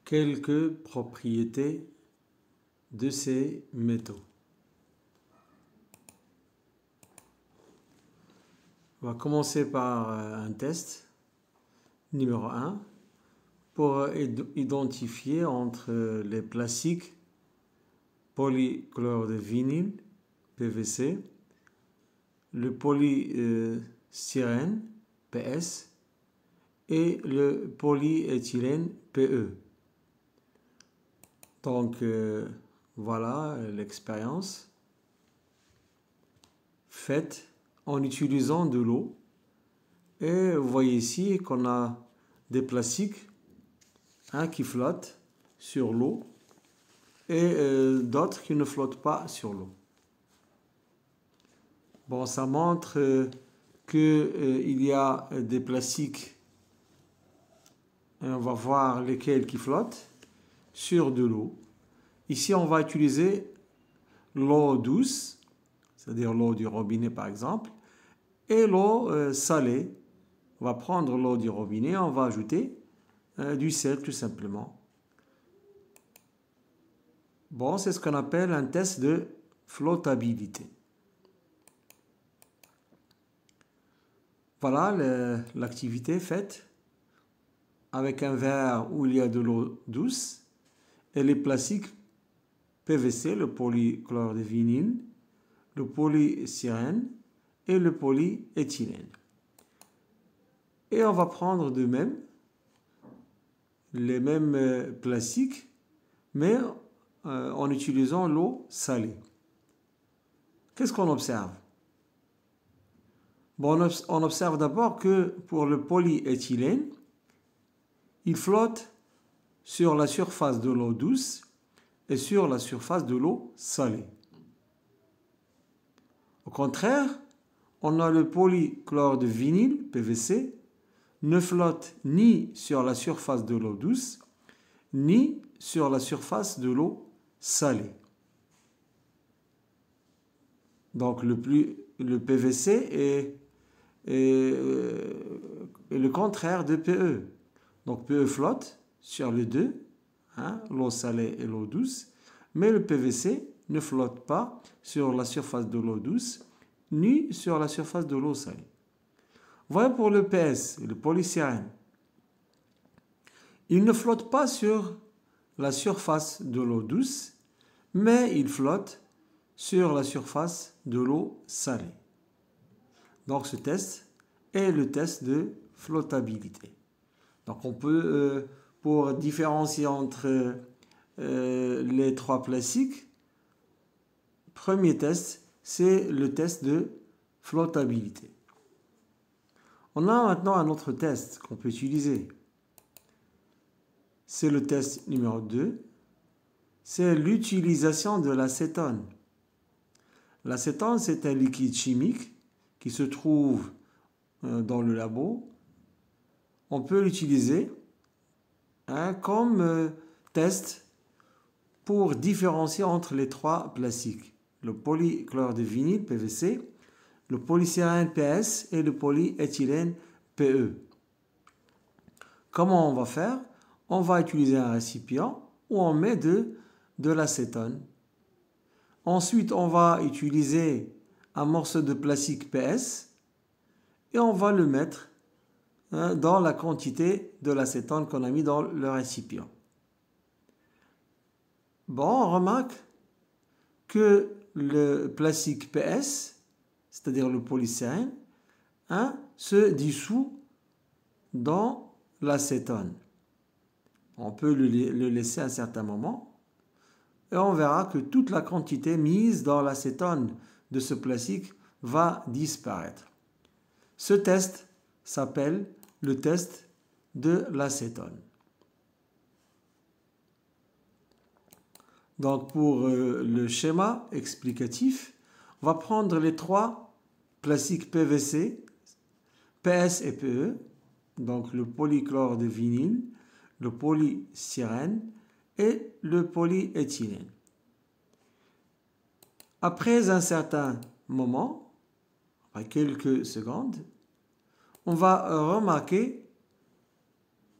quelques propriétés de ces métaux. On va commencer par un test numéro 1 pour identifier entre les plastiques polychlore de vinyle, PVC, le polystyrène, PS, et le polyéthylène, PE. Donc voilà l'expérience faite en utilisant de l'eau. Et vous voyez ici qu'on a des plastiques qui flottent sur l'eau et d'autres qui ne flottent pas sur l'eau. Bon, ça montre qu'il y a des plastiques, on va voir lesquels qui flottent sur de l'eau. Ici, on va utiliser l'eau douce, c'est-à-dire l'eau du robinet par exemple, et l'eau salée. On va prendre l'eau du robinet, on va ajouter du sel tout simplement. Bon, c'est ce qu'on appelle un test de flottabilité. Voilà l'activité faite avec un verre où il y a de l'eau douce et les plastiques PVC, le polychlore de vinyle, le polystyrène et le polyéthylène. Et on va prendre de même les mêmes plastiques, mais en utilisant l'eau salée. Qu'est-ce qu'on observe? Bon, on observe d'abord que pour le polyéthylène, il flotte sur la surface de l'eau douce et sur la surface de l'eau salée. Au contraire, on a le polychlore de vinyle, PVC, ne flotte ni sur la surface de l'eau douce, ni sur la surface de l'eau salée. Donc le PVC est le contraire de PE. Donc PE flotte sur les deux, l'eau salée et l'eau douce, mais le PVC ne flotte pas sur la surface de l'eau douce, ni sur la surface de l'eau salée. Voilà pour le PS, le polystyrène. Il ne flotte pas sur la surface de l'eau douce, mais il flotte sur la surface de l'eau salée. Donc ce test est le test de flottabilité. Donc on peut, pour différencier entre les trois plastiques, premier test, c'est le test de flottabilité. On a maintenant un autre test qu'on peut utiliser. C'est le test numéro 2. C'est l'utilisation de l'acétone. L'acétone, c'est un liquide chimique qui se trouve dans le labo. On peut l'utiliser comme test pour différencier entre les trois plastiques. Le polychlore de vinyle, PVC, le polystyrène, PS, et le polyéthylène, PE. Comment on va faire? On va utiliser un récipient où on met de l'acétone. Ensuite, on va utiliser un morceau de plastique PS et on va le mettre dans la quantité de l'acétone qu'on a mis dans le récipient. Bon, on remarque que le plastique PS, c'est-à-dire le polystyrène, se dissout dans l'acétone. On peut le laisser à un certain moment et on verra que toute la quantité mise dans l'acétone de ce plastique va disparaître. Ce test s'appelle le test de l'acétone. Donc pour le schéma explicatif, on va prendre les trois plastiques PVC, PS et PE, donc le polychlore de vinyle, le polystyrène et le polyéthylène. Après un certain moment, après quelques secondes, on va remarquer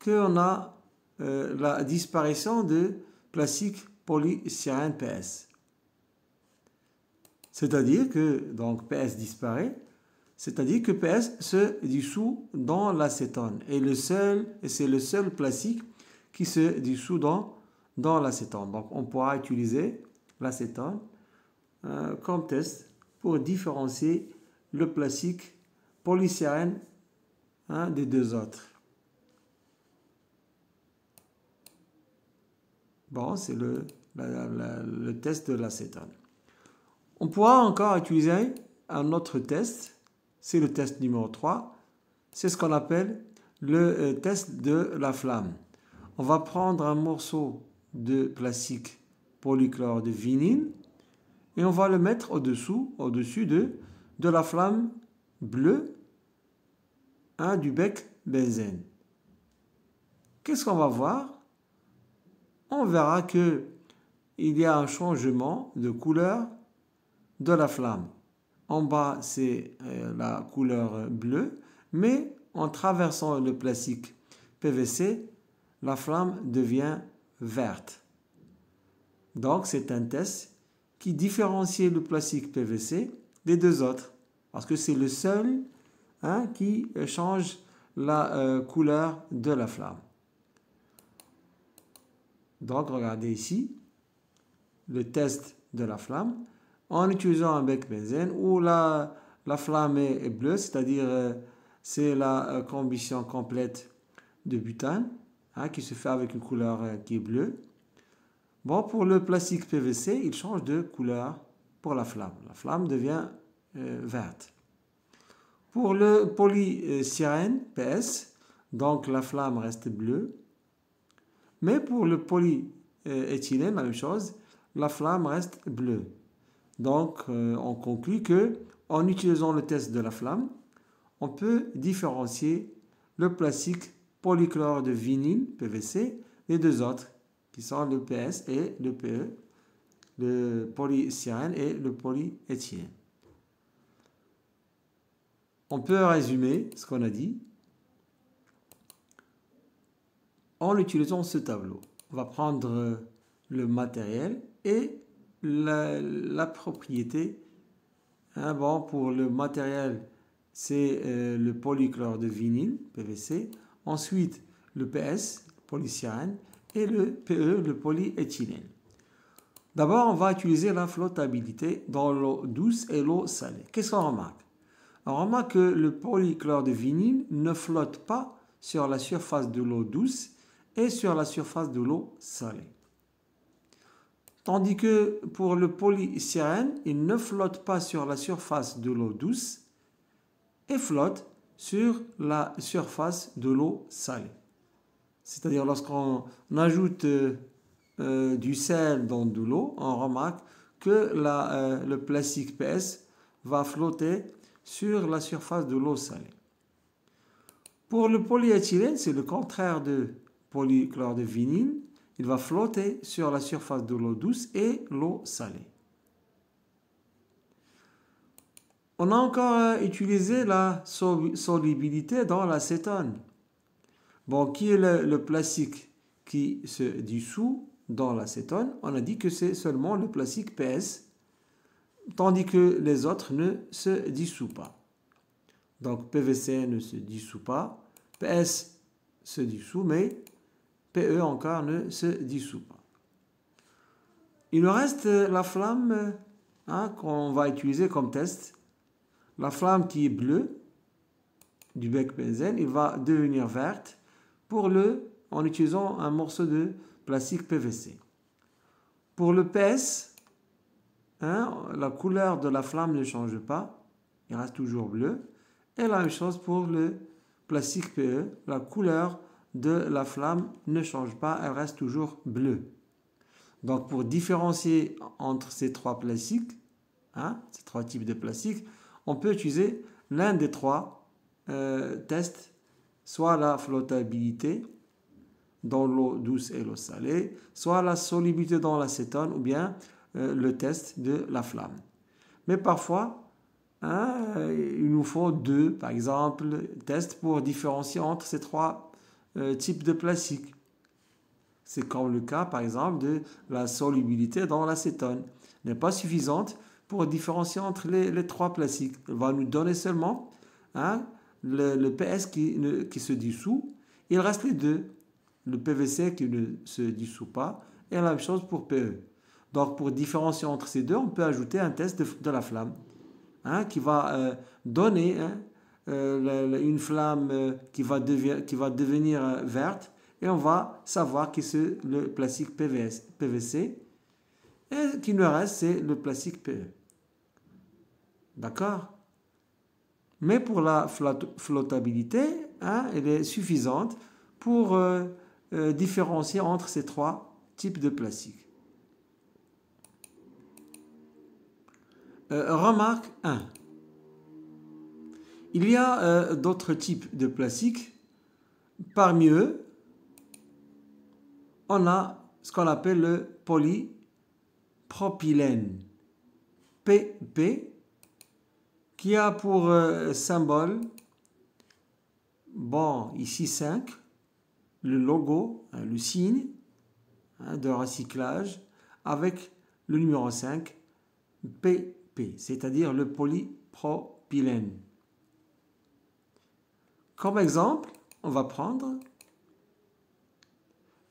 qu'on a la disparition de plastique polystyrène PS. C'est-à-dire que donc PS disparaît, c'est-à-dire que PS se dissout dans l'acétone. Et c'est le seul plastique qui se dissout dans l'acétone. Donc on pourra utiliser l'acétone comme test pour différencier le plastique polystyrène des deux autres. Bon, c'est le test de l'acétone. On pourra encore utiliser un autre test, c'est le test numéro 3, c'est ce qu'on appelle le test de la flamme. On va prendre un morceau de plastique polychlore de vinyle et on va le mettre au-dessus de la flamme bleue du bec benzène. Qu'est-ce qu'on va voir? On verra qu'il y a un changement de couleur de la flamme. En bas, c'est la couleur bleue, mais en traversant le plastique PVC, la flamme devient verte. Donc, c'est un test qui différencie le plastique PVC des deux autres, parce que c'est le seul qui change la couleur de la flamme. Donc, regardez ici, le test de la flamme, en utilisant un bec benzène où la flamme est bleue, c'est-à-dire c'est la combustion complète de butane qui se fait avec une couleur qui est bleue. Bon, pour le plastique PVC, il change de couleur pour la flamme. La flamme devient verte. Pour le polystyrène PS, donc la flamme reste bleue. Mais pour le polyéthylène, la même chose, la flamme reste bleue. Donc, on conclut que en utilisant le test de la flamme, on peut différencier le plastique polychlore de vinyle, PVC, des deux autres, qui sont le PS et le PE, le polystyrène et le polyéthylène. On peut résumer ce qu'on a dit en utilisant ce tableau. On va prendre le matériel et la propriété. Bon, pour le matériel, c'est le polychlore de vinyle, PVC. Ensuite, le PS, polystyrène, et le PE, le polyéthylène. D'abord, on va utiliser la flottabilité dans l'eau douce et l'eau salée. Qu'est-ce qu'on remarque? On remarque que le polychlore de vinyle ne flotte pas sur la surface de l'eau douce et sur la surface de l'eau salée. Tandis que pour le polystyrène, il ne flotte pas sur la surface de l'eau douce et flotte sur la surface de l'eau salée. C'est-à-dire lorsqu'on ajoute du sel dans de l'eau, on remarque que le plastique PS va flotter sur la surface de l'eau salée. Pour le polyéthylène, c'est le contraire de polychlore de vinyle. Il va flotter sur la surface de l'eau douce et l'eau salée. On a encore utilisé la solubilité dans l'acétone. Bon, qui est le plastique qui se dissout dans l'acétone? On a dit que c'est seulement le plastique PS, tandis que les autres ne se dissouent pas. Donc PVC ne se dissout pas, PS se dissout, mais PE encore ne se dissout pas. Il nous reste la flamme qu'on va utiliser comme test. La flamme qui est bleue du bec benzène, il va devenir verte en utilisant un morceau de plastique PVC. Pour le PS, la couleur de la flamme ne change pas, il reste toujours bleu. Et la même chose pour le plastique PE, la couleur de la flamme ne change pas, elle reste toujours bleue. Donc pour différencier entre ces trois plastiques, ces trois types de plastiques, on peut utiliser l'un des trois tests, soit la flottabilité dans l'eau douce et l'eau salée, soit la solubilité dans l'acétone ou bien le test de la flamme. Mais parfois, il nous faut deux, par exemple, tests pour différencier entre ces trois types de plastique. C'est comme le cas, par exemple, de la solubilité dans l'acétone. Elle n'est pas suffisante pour différencier entre les trois plastiques. Elle va nous donner seulement le PS qui se dissout. Il reste les deux. Le PVC qui ne se dissout pas. Et la même chose pour PE. Donc, pour différencier entre ces deux, on peut ajouter un test de la flamme qui va donner une flamme qui va devenir verte. Et on va savoir que c'est le plastique PVC. Et qui nous reste, c'est le plastique PE. D'accord? Mais pour la flottabilité, elle est suffisante pour différencier entre ces trois types de plastique. Remarque 1. Il y a d'autres types de plastique. Parmi eux, on a ce qu'on appelle le polypropylène, PP, qui a pour symbole, bon, ici 5, le logo, le signe de recyclage, avec le numéro 5, PP, c'est-à-dire le polypropylène. Comme exemple, on va prendre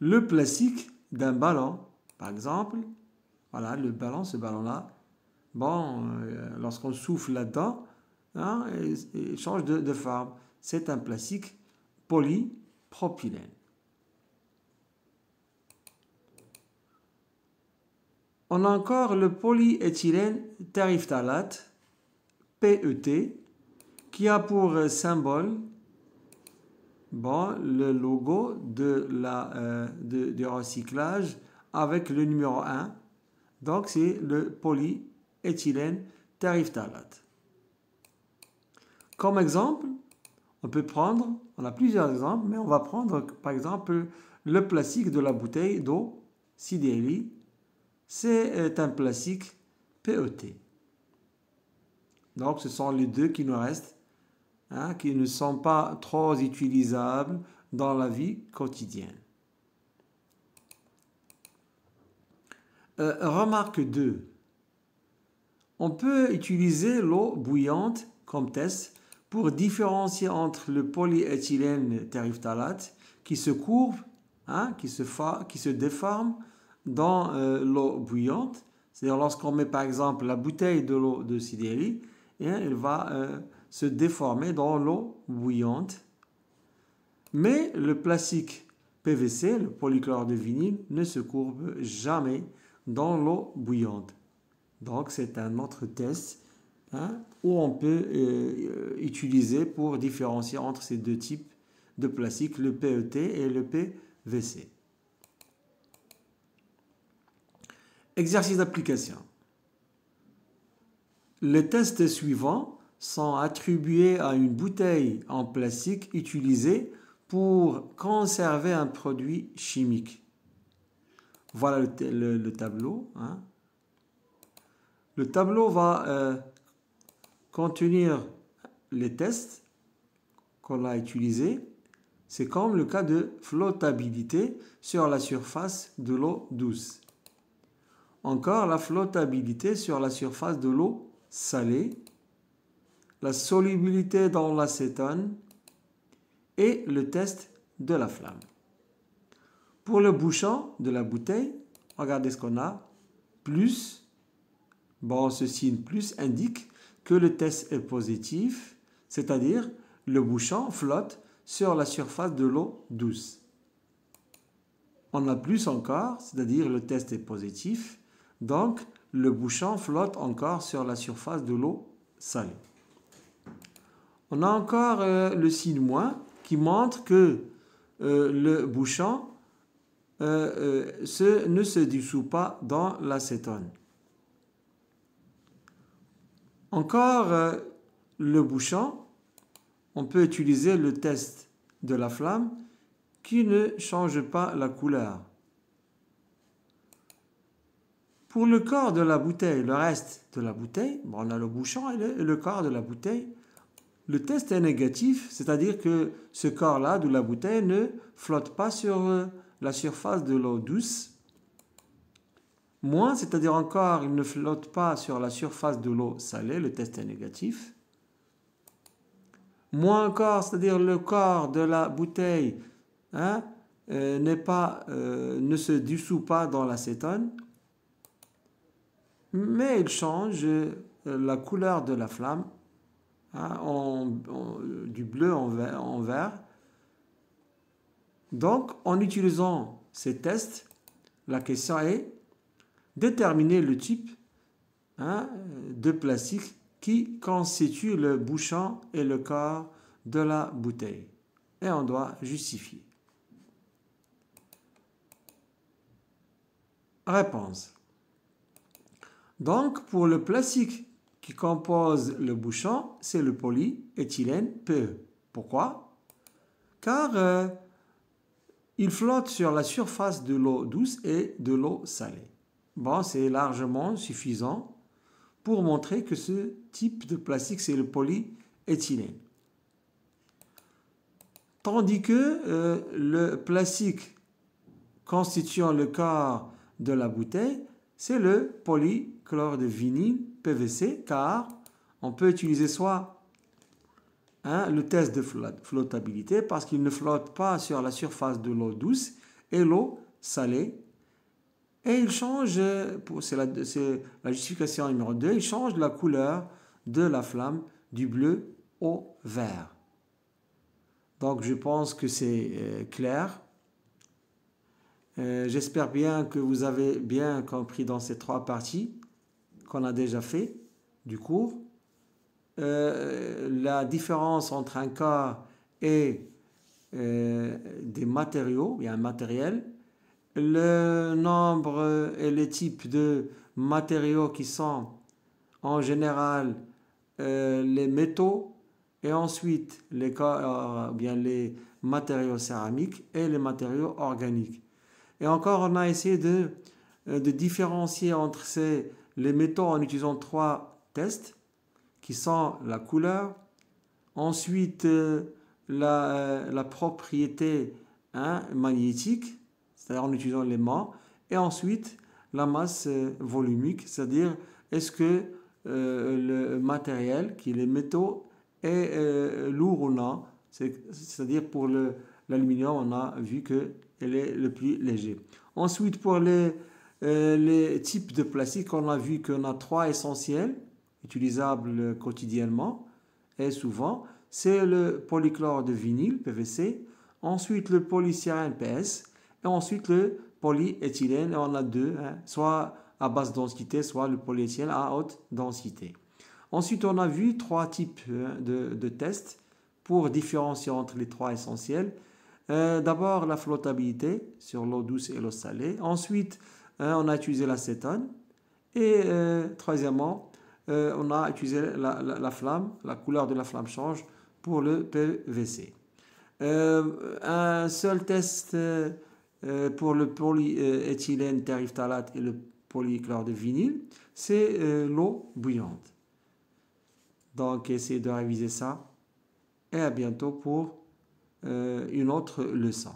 le plastique d'un ballon. Par exemple, voilà le ballon, ce ballon-là. Bon, lorsqu'on souffle là-dedans, il change de forme. C'est un plastique polypropylène. On a encore le polyéthylène terephthalate, PET, qui a pour symbole le logo du recyclage avec le numéro 1. Donc, c'est le polyéthylène terephthalate. Comme exemple, on a plusieurs exemples, mais on va prendre par exemple le plastique de la bouteille d'eau, CDLI. C'est un plastique PET. Donc, ce sont les deux qui nous restent, qui ne sont pas trop utilisables dans la vie quotidienne. Remarque 2. On peut utiliser l'eau bouillante comme test pour différencier entre le polyéthylène terephthalate qui se courbe, qui se déforme dans l'eau bouillante. C'est-à-dire lorsqu'on met par exemple la bouteille de l'eau de CDLI, elle va se déformer dans l'eau bouillante. Mais le plastique PVC, le polychlore de vinyle, ne se courbe jamais dans l'eau bouillante. Donc c'est un autre test où on peut utiliser pour différencier entre ces deux types de plastique, le PET et le PVC. Exercice d'application. Les tests suivants sont attribués à une bouteille en plastique utilisée pour conserver un produit chimique. Voilà le tableau. Le tableau va contenir les tests qu'on a utilisés. C'est comme le cas de flottabilité sur la surface de l'eau douce. Encore la flottabilité sur la surface de l'eau salée, la solubilité dans l'acétone et le test de la flamme. Pour le bouchon de la bouteille, regardez ce qu'on a. Plus, ce signe plus indique que le test est positif, c'est-à-dire le bouchon flotte sur la surface de l'eau douce. On a plus encore, c'est-à-dire le test est positif, donc le bouchon flotte encore sur la surface de l'eau salée. On a encore le signe moins qui montre que le bouchon ne se dissout pas dans l'acétone. Encore le bouchon, on peut utiliser le test de la flamme qui ne change pas la couleur. Pour le corps de la bouteille, le reste de la bouteille, on a le bouchon et le corps de la bouteille. Le test est négatif, c'est-à-dire que ce corps-là de la bouteille ne flotte pas sur la surface de l'eau douce. Moins, c'est-à-dire encore, il ne flotte pas sur la surface de l'eau salée, le test est négatif. Moins encore, c'est-à-dire le corps de la bouteille ne se dissout pas dans l'acétone, mais il change la couleur de la flamme du bleu en vert. Donc, en utilisant ces tests, la question est déterminer le type de plastique qui constitue le bouchon et le corps de la bouteille. Et on doit justifier. Réponse. Donc, pour le plastique qui compose le bouchon, c'est le polyéthylène PE. Pourquoi? Car il flotte sur la surface de l'eau douce et de l'eau salée. Bon, c'est largement suffisant pour montrer que ce type de plastique, c'est le polyéthylène. Tandis que le plastique constituant le corps de la bouteille, c'est le polychlore de vinyle, PVC, car on peut utiliser soit le test de flottabilité, parce qu'il ne flotte pas sur la surface de l'eau douce et l'eau salée, et il change, c'est la justification numéro 2, il change la couleur de la flamme du bleu au vert. Donc je pense que c'est clair. J'espère bien que vous avez bien compris dans ces 3 parties qu'on a déjà fait du cours. La différence entre un corps et des matériaux, il y a un matériel, le nombre et les types de matériaux qui sont en général les métaux, et ensuite les matériaux céramiques et les matériaux organiques. Et encore, on a essayé de différencier entre les métaux en utilisant 3 tests qui sont la couleur, ensuite la propriété magnétique, c'est-à-dire en utilisant l'aimant, et ensuite la masse volumique, c'est-à-dire est-ce que le matériel, qui est les métaux, est lourd ou non, c'est-à-dire pour l'aluminium, on a vu qu'elle est le plus léger. Ensuite, pour les types de plastique, on a vu qu'on a 3 essentiels, utilisables quotidiennement et souvent. C'est le polychlore de vinyle, PVC, ensuite le polystyrène, PS, et ensuite le polyéthylène, et on a 2, soit à basse densité, soit le polyéthylène à haute densité. Ensuite, on a vu 3 types de tests pour différencier entre les 3 essentiels. D'abord, la flottabilité sur l'eau douce et l'eau salée. Ensuite, on a utilisé l'acétone. Et troisièmement, on a utilisé la flamme, la couleur de la flamme change pour le PVC. Un seul test pour le polyéthylène terephthalate et le polychlore de vinyle, c'est l'eau bouillante. Donc, essayez de réviser ça et à bientôt pour une autre leçon.